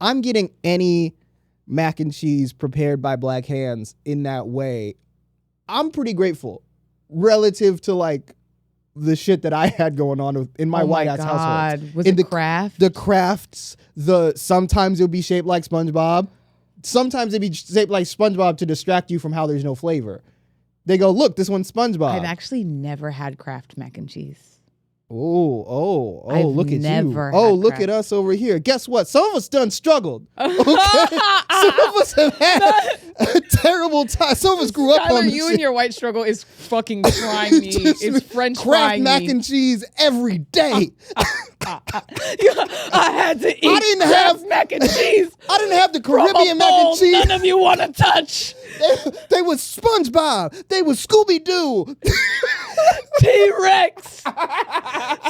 I'm getting any mac and cheese prepared by black hands in that way, I'm pretty grateful relative to like the shit that I had going on in my white ass household. Was it Kraft? The crafts, sometimes it'll be shaped like SpongeBob. Sometimes it'd be shaped like SpongeBob to distract you from how there's no flavor. They go, look, this one's SpongeBob. I've actually never had Kraft mac and cheese. Oh, I've look at you. Oh, look at us over here. Guess what? Some of us done struggled. Okay? Some of us have had a terrible time. Some of us grew up on this you shit. And your white struggle is fucking frying me. It's French Kraft frying mac me. and cheese every day. I had to eat mac and cheese. I didn't have the Caribbean mac and cheese. None of you want to touch. They was SpongeBob. They was Scooby-Doo. T-Rex.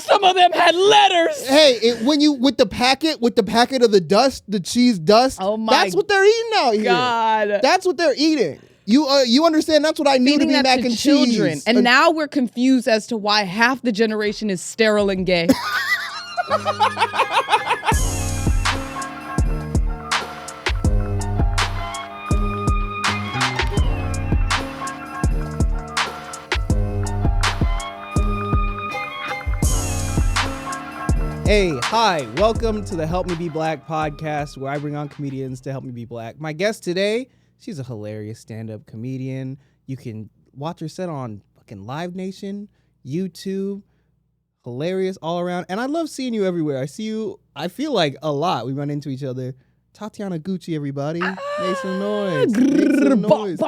Some of them had letters. Hey, with the packet of the dust, the cheese dust. Oh my! That's what they're eating out here. God, that's what they're eating. You understand? That's what I knew to be mac and children. cheese. And now we're confused as to why half the generation is sterile and gay. Hey, hi, welcome to the Help Me Be Black podcast, where I bring on comedians to help me be black. My guest today, she's a hilarious stand-up comedian. You can watch her set on fucking Live Nation, YouTube. Hilarious all around. And I love seeing you everywhere. I see you, I feel like a lot. We run into each other. Tatyana Guchi, everybody. Make some noise. Make some noise.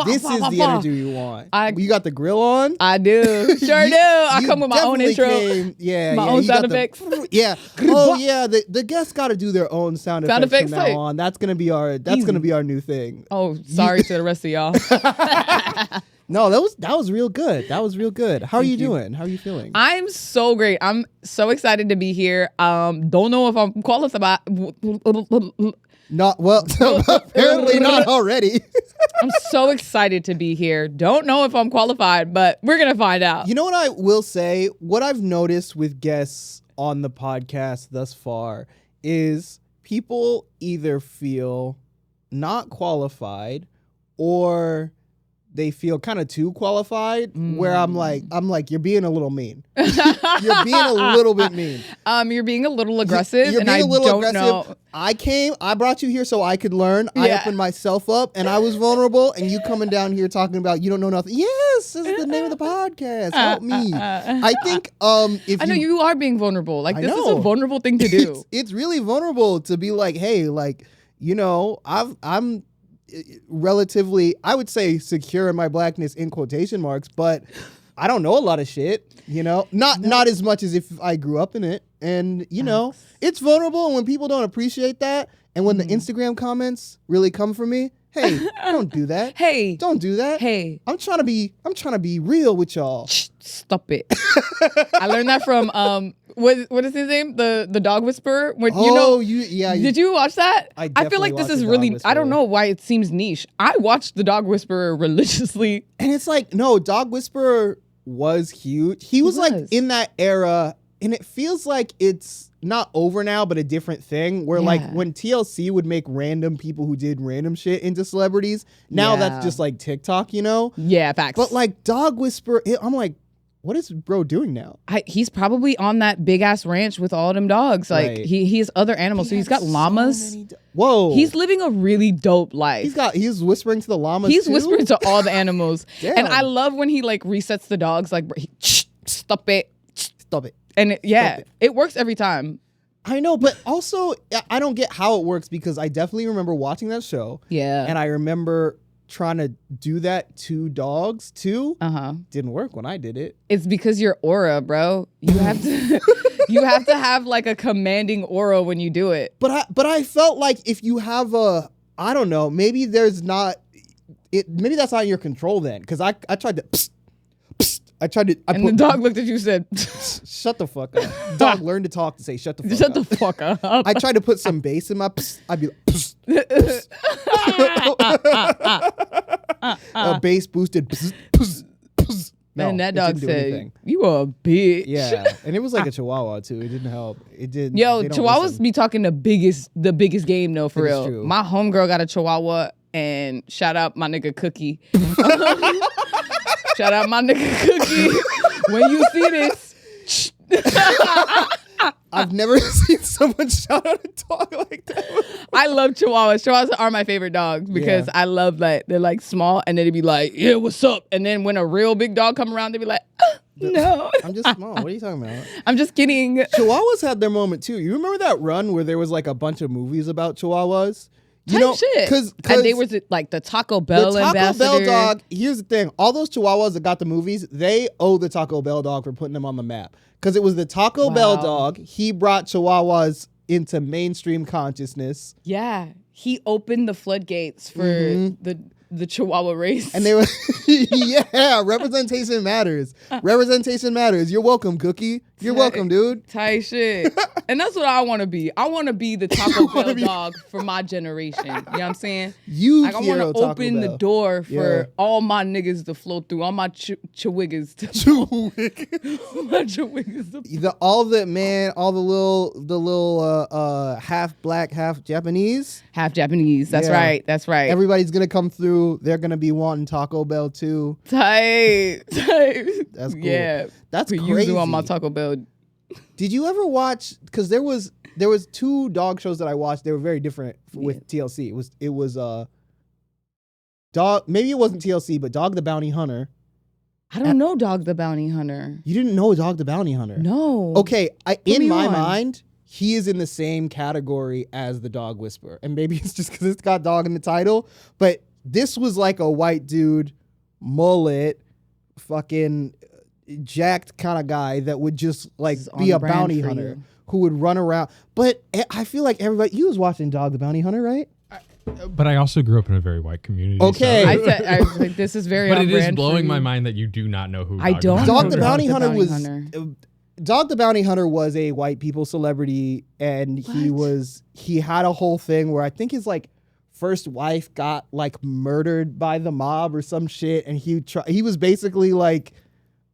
This is the energy you want. You got the grill on? I do. Sure do. I come with my own intro. My own sound effects. Yeah. Oh yeah. The guests got to do their own sound effects from now on. That's gonna be our new thing. Oh, sorry to the rest of y'all. No, that was real good. That was real good. How are you doing? How are you feeling? I'm so great. I'm so excited to be here. Don't know if I'm qualified. Not well. Apparently not already. I'm so excited to be here. Don't know if I'm qualified, but we're gonna find out. You know what I will say? What I've noticed with guests on the podcast thus far is people either feel not qualified or they feel kind of too qualified, where I'm like, you're being a little mean. You're being a little bit mean. You're being a little aggressive, you're and being I a little don't aggressive. know. I brought you here so I could learn. Yeah. I opened myself up, and I was vulnerable, and you coming down here talking about you don't know nothing. Yes, this is the name of the podcast. Help me. I think if I know you are being vulnerable. Like, this is a vulnerable thing to do. It's really vulnerable to be like, hey, like, you know, I'm relatively, I would say, secure in my blackness in quotation marks, but I don't know a lot of shit, you know, not as much as if I grew up in it. And you know, it's vulnerable, and when people don't appreciate that, and when the Instagram comments really come from me, hey, don't do that. Hey, don't do that. Hey, I'm trying to be real with y'all. Stop it. I learned that from what is his name? The dog whisperer. Did you watch that? I feel like this is really, I don't know why it seems niche. I watched the dog whisperer religiously. And it's like, no, dog whisperer was huge. He was like in that era, and it feels like it's not over now, but a different thing where like when TLC would make random people who did random shit into celebrities, now that's just like TikTok, you know? Yeah, facts. But like dog whisperer, I'm like, what is bro doing now? He's probably on that big ass ranch with all them dogs. Like he has other animals. So he's got llamas. Whoa. He's living a really dope life. He's whispering to the llamas. He's too? whispering to all the animals. Damn. And I love when he like resets the dogs. Like, stop it. Stop it. And it works every time. I know, but also I don't get how it works, because I definitely remember watching that show. Yeah. And I remember trying to do that to dogs too. Didn't work when I did it. It's because your aura, bro. You have to you have to have like a commanding aura when you do it. But I felt like if you have I don't know, maybe maybe that's not in your control then, because I tried to and the dog looked at you and said, shut the fuck up. Dog learned to talk to say shut the fuck up. Shut the fuck up. I tried to put some bass in my I'd be like, a bass boosted No, and that dog said, "You a bitch." Yeah, and it was like a Chihuahua too. It didn't help. It did. Yo, Chihuahuas be talking the biggest game though, for real. True. My homegirl got a Chihuahua, and shout out my nigga Cookie. Shout out my nigga Cookie. When you see this. I've never seen someone shout out a dog like that. I love Chihuahuas. Chihuahuas are my favorite dogs because I love that they're like small and then they'd be like, yeah, what's up? And then when a real big dog come around, they'd be like, no. I'm just small. What are you talking about? I'm just kidding. Chihuahuas had their moment too. You remember that run where there was like a bunch of movies about Chihuahuas? Shit. And they were like the Taco Bell ambassador. Taco Bell dog, here's the thing. All those Chihuahuas that got the movies, they owe the Taco Bell dog for putting them on the map. Because it was the Taco Bell dog. He brought Chihuahuas into mainstream consciousness. Yeah. He opened the floodgates for the Chihuahua race. And they were, yeah, representation matters. Representation matters. You're welcome, Cookie. You're welcome, dude. Tight shit. And that's what I want to be. I want to be the Taco Bell dog for my generation. You know what I'm saying? I want to open the door for all my niggas to flow through, all my chiwiggas to my chiwiggas. All the little half black, half Japanese. Half Japanese. That's right. That's right. Everybody's gonna come through. They're gonna be wanting Taco Bell too. Tight. That's cool. Yeah. That's crazy. On my Taco Bell. Did you ever watch? Because there was 2 dog shows that I watched. They were very different with TLC. It was Dog. Maybe it wasn't TLC, but Dog the Bounty Hunter. I don't know Dog the Bounty Hunter. You didn't know Dog the Bounty Hunter? No. Okay, in my mind, he is in the same category as the Dog Whisperer, and maybe it's just because it's got dog in the title. But this was like a white dude, mullet, fucking jacked kind of guy that would just like be a bounty hunter who would run around. But I feel like everybody, you was watching Dog the Bounty Hunter, right? But I also grew up in a very white community. Okay. So. I was like, this is very But it is blowing my mind that you do not know who I don't Dog the Bounty Hunter was... Dog the Bounty Hunter was a white people celebrity, and he had a whole thing where I think his like first wife got like murdered by the mob or some shit, and he was basically like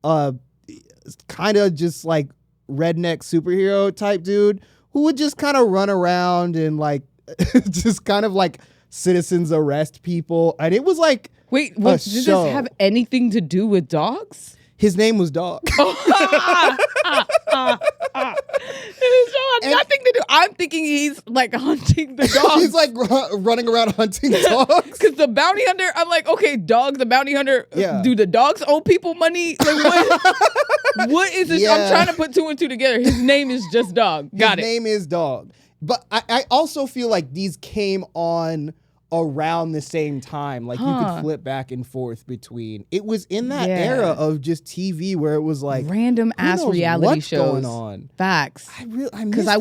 kind of just like redneck superhero type dude who would just kind of run around and like just kind of like citizens arrest people, and it was like wait, did this have anything to do with dogs? His name was Dog. Nothing to do. I'm thinking he's like hunting the dogs. He's like running around hunting dogs. Because the bounty hunter, I'm like, okay, Dog the bounty hunter. Yeah. Do the dogs owe people money? Like what is this? Yeah. I'm trying to put 2 and 2 together. His name is just Dog. Got it. His name is Dog. But I also feel like these came on around the same time. Like you could flip back and forth between. It was in that era of just TV where it was like random ass reality shows going on. Facts. Because I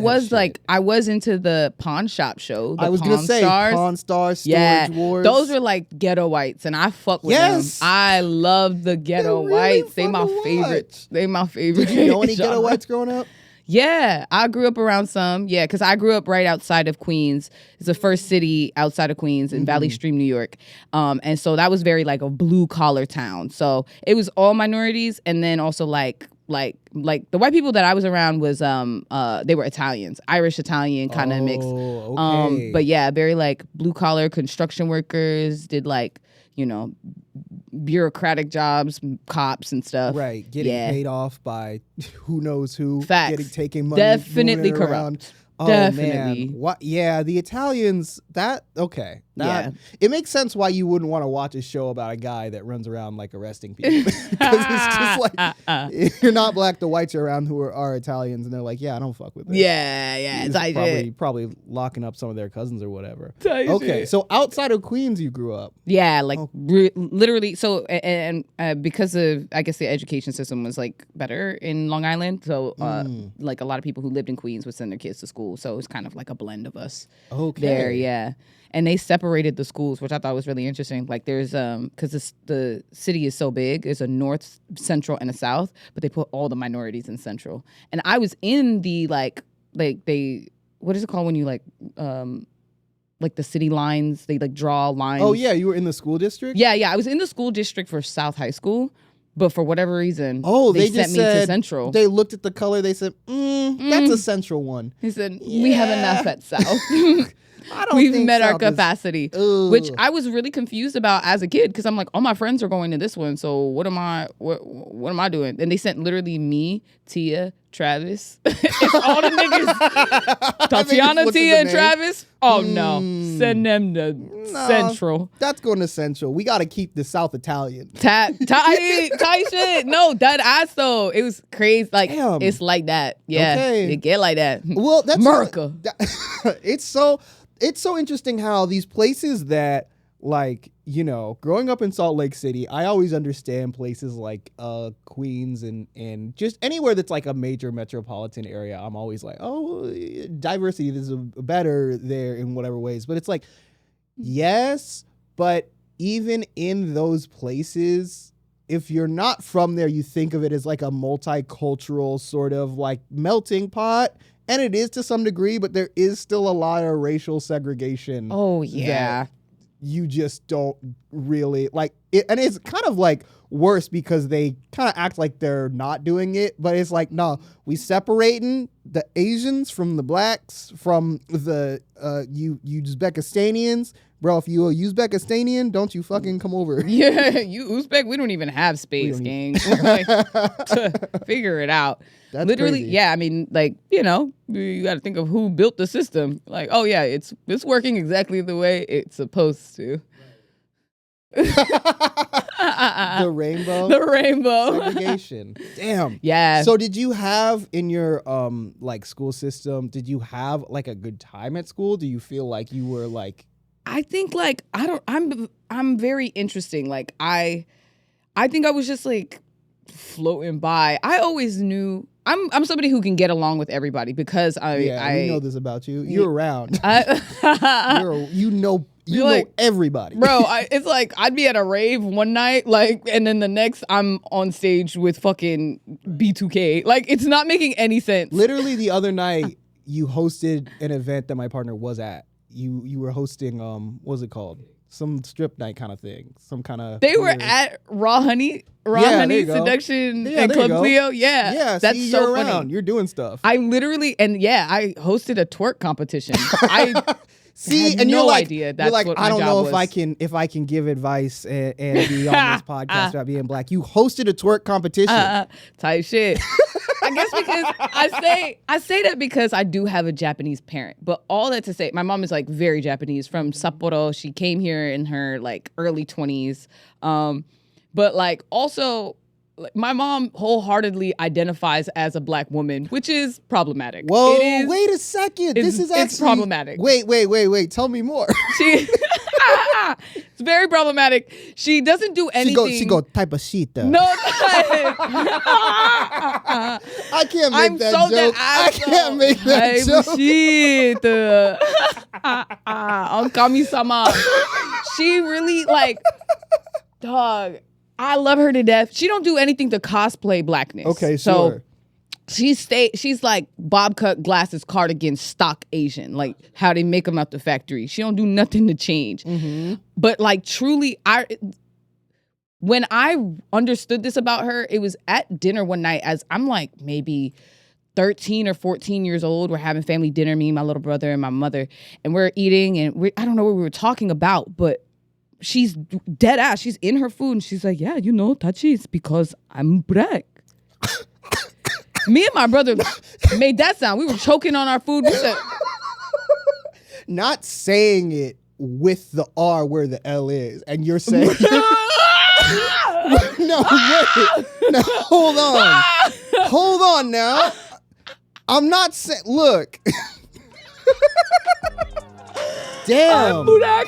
was into the Pawn Shop show. I was gonna say Pawn Stars, Storage Wars. Those were like ghetto whites, and I fuck with them. I love the ghetto whites. They my favorite. They my favorite. Did you know any ghetto whites growing up? Yeah, I grew up around some. Yeah, because I grew up right outside of Queens. It's the first city outside of Queens in Valley Stream, New York. And so that was very like a blue collar town. So it was all minorities, and then also like the white people that I was around was they were Italians, Irish Italian kind of mix. Okay. But yeah, very like blue collar construction workers, did like, you know, bureaucratic jobs, cops and stuff. Right, getting paid off by who knows who. Facts. Taking money. Definitely corrupt. Around. Oh, Definitely. Man. What? Yeah, the Italians. It makes sense why you wouldn't want to watch a show about a guy that runs around like arresting people. Because it's just like if you're not black, the whites are around who are Italians, and they're like, yeah, I don't fuck with it. Yeah, it's probably locking up some of their cousins or whatever. Okay, so outside of Queens, you grew up. Yeah, like literally. So and because of, I guess, the education system was like better in Long Island, so like a lot of people who lived in Queens would send their kids to school. So it was kind of like a blend of us there, yeah. And they separated the schools, which I thought was really interesting. Like there's, because the city is so big, there's a north, central, and a south, but they put all the minorities in central. And I was in the like they, what is it called when you like the city lines, they like draw lines. Oh yeah, you were in the school district? Yeah, I was in the school district for South High School. But for whatever reason, they sent me to Central. They looked at the color. They said, that's a Central one. He said, we have enough at South. We've met our capacity, which I was really confused about as a kid because I'm like, all my friends are going to this one, so what am I doing? And they sent literally me, Tia, Travis, it's all the niggas, Tatyana, Tia, and Travis. Oh no, send them to Central. That's going to Central. We got to keep the South Italian. Tight shit. No, that ass though. It was crazy. Like it's like that. Yeah, it get like that. Well, that's America. It's so interesting how these places that, like, you know, growing up in Salt Lake City, I always understand places like Queens and just anywhere that's like a major metropolitan area. I'm always like, oh, diversity is better there in whatever ways. But it's like, yes, but even in those places, if you're not from there, you think of it as like a multicultural sort of like melting pot. And it is to some degree, but there is still a lot of racial segregation. Oh, yeah. You just don't really like it. And it's kind of like worse because they kind of act like they're not doing it. But it's like, no, we separating the Asians from the blacks, from the Uzbekistanians. Bro, if you a Uzbekistanian, don't you fucking come over. Yeah, you Uzbek, we don't even have space, gang. Like, figure it out. That's literally crazy. Yeah, I mean, like, you know, you got to think of who built the system. Like, oh yeah, it's working exactly the way it's supposed to. The rainbow segregation. Damn. Yeah. So did you have in your like school system, did you have like a good time at school? Do you feel like you were like, I think like I'm very interesting. Like I think I was just like floating by. I always knew I'm somebody who can get along with everybody because I know this about you. You're around. You know everybody. Bro, it's like I'd be at a rave one night, like, and then the next I'm on stage with fucking B2K. Like, it's not making any sense. Literally the other night you hosted an event that my partner was at. You were hosting what was it called? Some strip night kind of thing. Some kind of They were at Raw Honey Seduction and Club Cleo. Yeah. Yeah, that's see, so you're funny. around. You're doing stuff. I literally I hosted a twerk competition. I See, had and no you're like, idea that's what my I don't job know was. if I can give advice and be on this podcast about being black. You hosted a twerk competition. Type shit. I guess because I say that because I do have a Japanese parent. But all that to say, my mom is like very Japanese from Sapporo. She came here in her like early 20s. But like also, like, my mom wholeheartedly identifies as a black woman, which is problematic. Whoa, wait a second. This is actually... It's problematic. Wait. Tell me more. It's very problematic. She doesn't do anything. She go type of shit though. No. I can't make that joke. I can't make that joke. Shit. On Kami-sama. She really like, dog, I love her to death. She don't do anything to cosplay blackness. Okay, so she's like bob cut glasses, cardigan, stock Asian, like how they make them out the factory. She don't do nothing to change. Mm-hmm. But like truly, when I understood this about her, it was at dinner one night as I'm like maybe 13 or 14 years old. We're having family dinner, me, my little brother, and my mother, and we're eating, and I don't know what we were talking about, but she's dead ass. She's in her food, and she's like, yeah, you know, Tachi, it's because I'm black. Me and my brother made that sound. We were choking on our food. We said, not saying it with the R where the L is, and you're saying no, wait. No, hold on now. I'm not saying, look. Damn. I'm black.